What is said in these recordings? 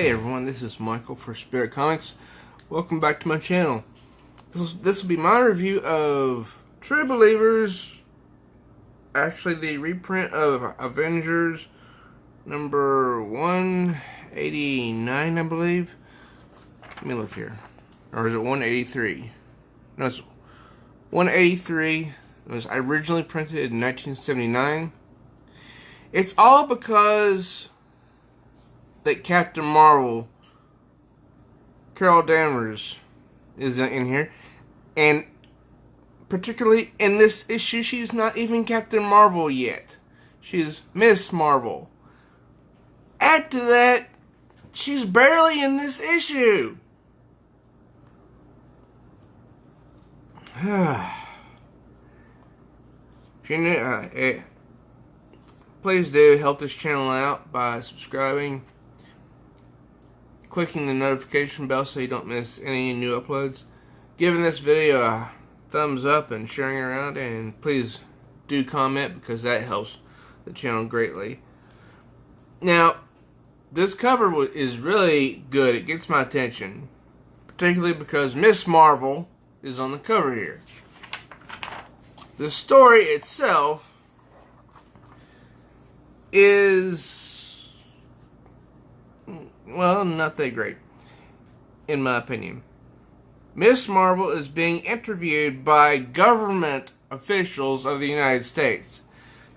Hey everyone, this is Michael for Spirit Comics. Welcome back to my channel. This will be my review of True Believers, actually the reprint of Avengers number 189, I believe. Let me look here. Or is it 183? No, it's 183. It was originally printed in 1979. It's all because that Captain Marvel, Carol Danvers, is in here. And particularly in this issue, she's not even Captain Marvel yet. She's Miss Marvel. Add to that, she's barely in this issue. If you're new, please do help this channel out by subscribing, clicking the notification bell so you don't miss any new uploads, giving this video a thumbs up and sharing it around, and please do comment because that helps the channel greatly. Now, this cover is really good. It gets my attention, particularly because Miss Marvel is on the cover here. The story itself is, well, not that great, in my opinion. Miss Marvel is being interviewed by government officials of the United States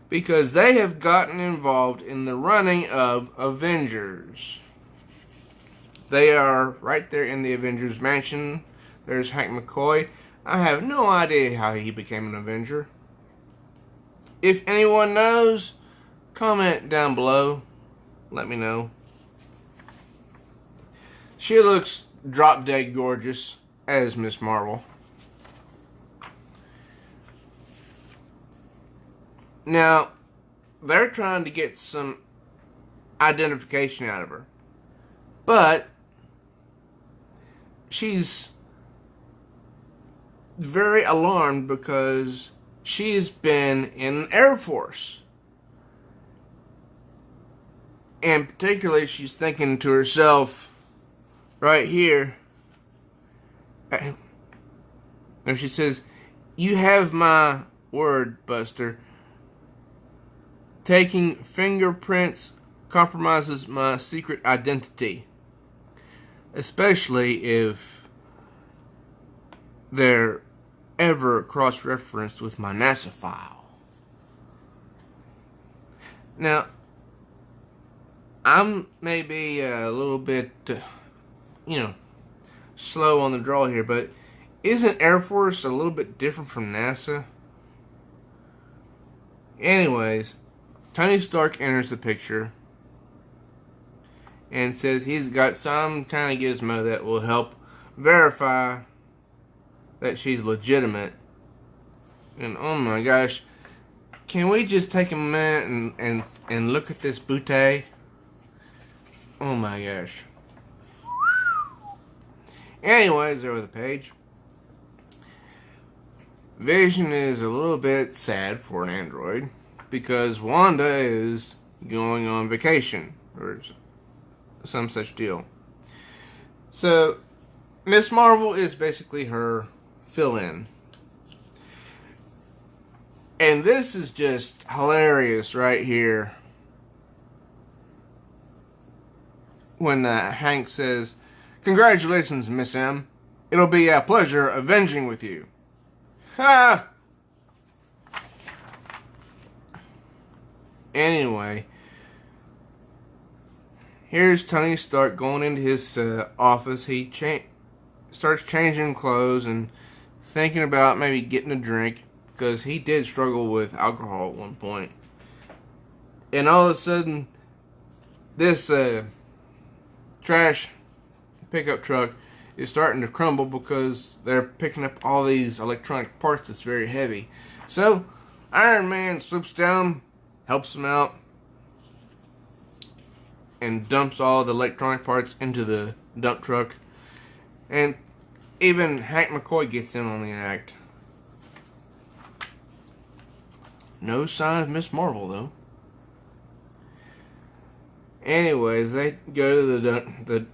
because they have gotten involved in the running of Avengers. They are right there in the Avengers mansion. There's Hank McCoy. I have no idea how he became an Avenger. If anyone knows, comment down below. Let me know. She looks drop dead gorgeous as Miss Marvel. Now, they're trying to get some identification out of her. But she's very alarmed because she's been in the Air Force. And particularly, she's thinking to herself, right here, and she says, "You have my word, Buster. Taking fingerprints compromises my secret identity. Especially if they're ever cross-referenced with my NASA file." Now, I'm maybe a little bit, slow on the draw here, but isn't Air Force a little bit different from NASA? Anyways, Tony Stark enters the picture and says he's got some kind of gizmo that will help verify that she's legitimate. And oh my gosh, can we just take a minute and look at this bootay? Oh my gosh. Anyways, over the page. Vision is a little bit sad for an android because Wanda is going on vacation or some such deal. So, Miss Marvel is basically her fill-in. And this is just hilarious right here. When Hank says, "Congratulations, Miss M. It'll be a pleasure avenging with you." Ha! Anyway, here's Tony Stark going into his office. He starts changing clothes and thinking about maybe getting a drink because he did struggle with alcohol at one point. And all of a sudden, this trash pickup truck is starting to crumble because they're picking up all these electronic parts that's very heavy. So, Iron Man swoops down, helps him out, and dumps all the electronic parts into the dump truck. And even Hank McCoy gets in on the act. No sign of Miss Marvel, though. Anyways, they go to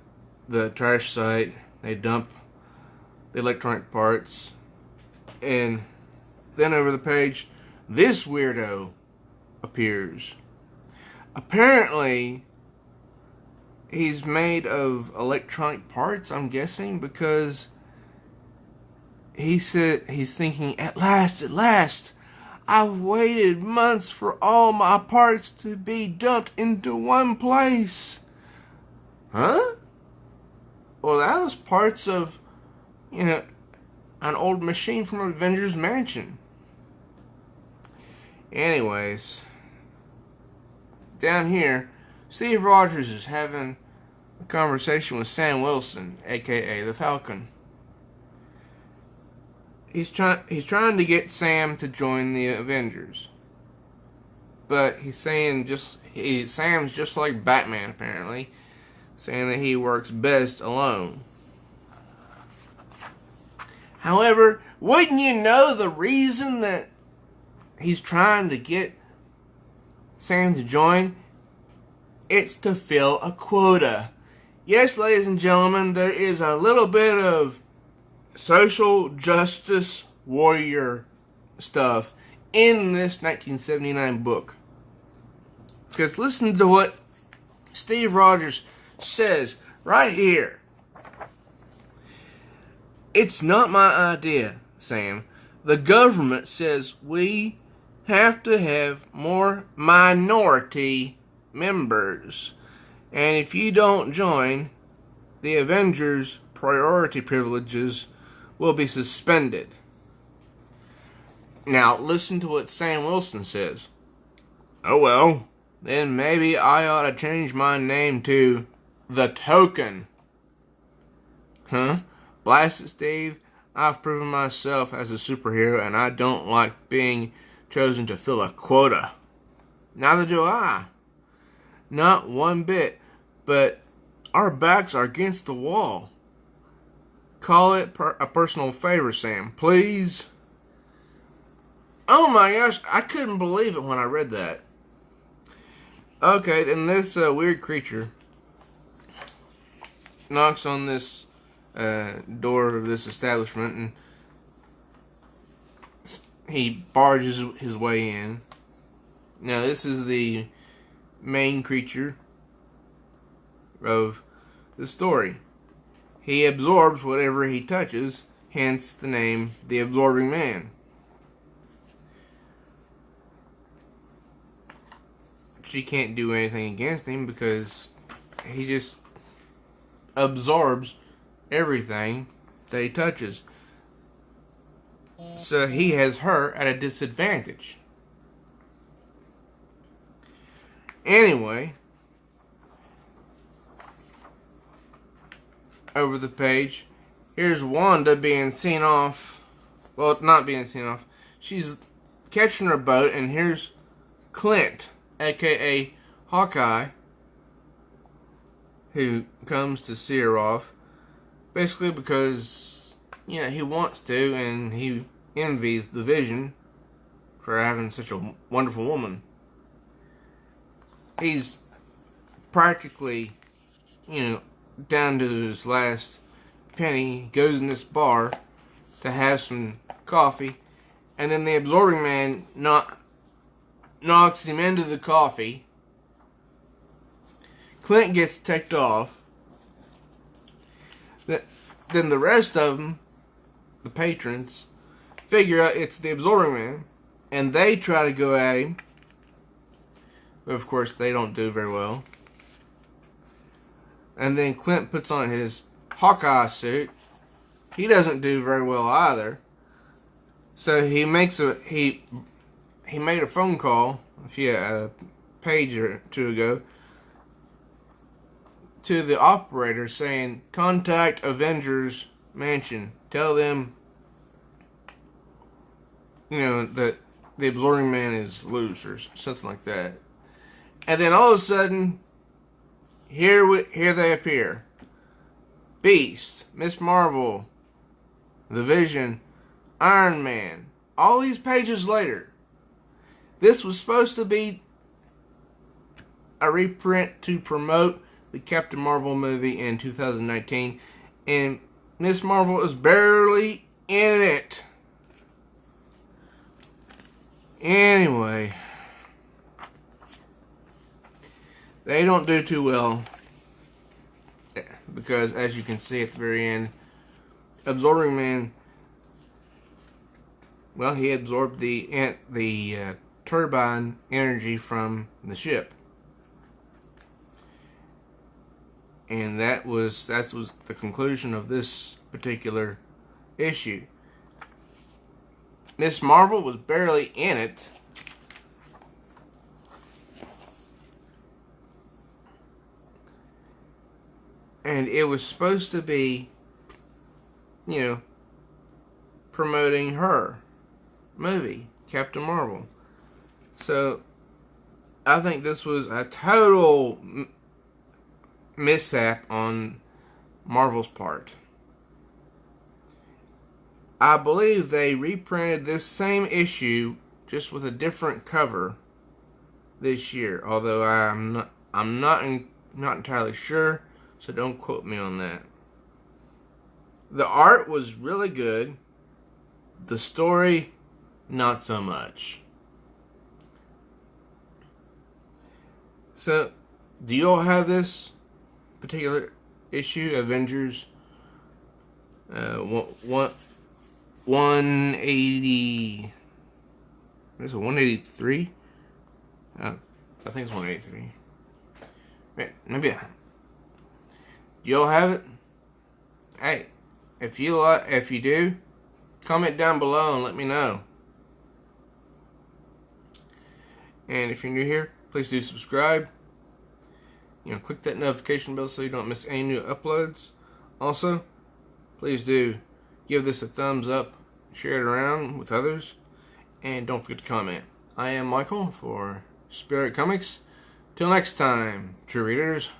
the trash site. They dump the electronic parts, and then over the page, this weirdo appears. Apparently, he's made of electronic parts, I'm guessing, because he said he's thinking, at last, I've waited months for all my parts to be dumped into one place. Huh? Well, that was parts of, an old machine from Avengers Mansion. Anyways, down here, Steve Rogers is having a conversation with Sam Wilson, aka the Falcon. He's trying to get Sam to join the Avengers, but he's saying Sam's just like Batman, apparently, saying that he works best alone. However, wouldn't you know the reason that he's trying to get Sam to join? It's to fill a quota. Yes, ladies and gentlemen, there is a little bit of social justice warrior stuff in this 1979 book. Because listen to what Steve Rogers says right here. It's not my idea, Sam. The government says we have to have more minority members. And if you don't join, the Avengers' priority privileges will be suspended. Now, listen to what Sam Wilson says. Oh well, then maybe I ought to change my name to The Token. Huh? Blast it, Steve. I've proven myself as a superhero, and I don't like being chosen to fill a quota. Neither do I. Not one bit. But our backs are against the wall. Call it a personal favor, Sam, please. Oh my gosh, I couldn't believe it when I read that. Okay, then this weird creature knocks on this door of this establishment, and he barges his way in. Now, this is the main creature of the story. He absorbs whatever he touches, hence the name The Absorbing Man. She can't do anything against him because he just absorbs everything that he touches. So he has her at a disadvantage. Anyway, over the page, here's Wanda being seen off. Well, not being seen off. She's catching her boat, and here's Clint, aka Hawkeye, who comes to see her off. Basically because, he wants to, and he envies the Vision for having such a wonderful woman. He's practically, down to his last penny. He goes in this bar to have some coffee, and then the Absorbing Man knocks him into the coffee. Clint gets ticked off. Then the rest of them, the patrons, figure out it's the Absorbing Man, and they try to go at him. But of course, they don't do very well. And then Clint puts on his Hawkeye suit. He doesn't do very well either. So he makes he made a phone call a page or two ago to the operator saying, contact Avengers Mansion. Tell them, that the Absorbing Man is loose or something like that. And then all of a sudden, here they appear. Beast, Miss Marvel, the Vision, Iron Man. All these pages later. This was supposed to be a reprint to promote the Captain Marvel movie in 2019, and Miss Marvel is barely in it. Anyway, they don't do too well because, as you can see at the very end, Absorbing Man, well, he absorbed the turbine energy from the ship, and that was the conclusion of this particular issue. Miss Marvel was barely in it. And it was supposed to be, promoting her movie, Captain Marvel. So, I think this was a total mishap on Marvel's part. I believe they reprinted this same issue just with a different cover this year, although I'm not entirely sure, so don't quote me on that. The art was really good. The story, not so much. So, do you all have this particular issue, Avengers 180? There's a 183. I think it's 183. Maybe. Do you all have it? Hey, if you do, comment down below and let me know. And if you're new here, please do subscribe. Click that notification bell so you don't miss any new uploads. Also, please do give this a thumbs up, share it around with others, and don't forget to comment. I am Michael for Spirit Comics. Till next time, true readers.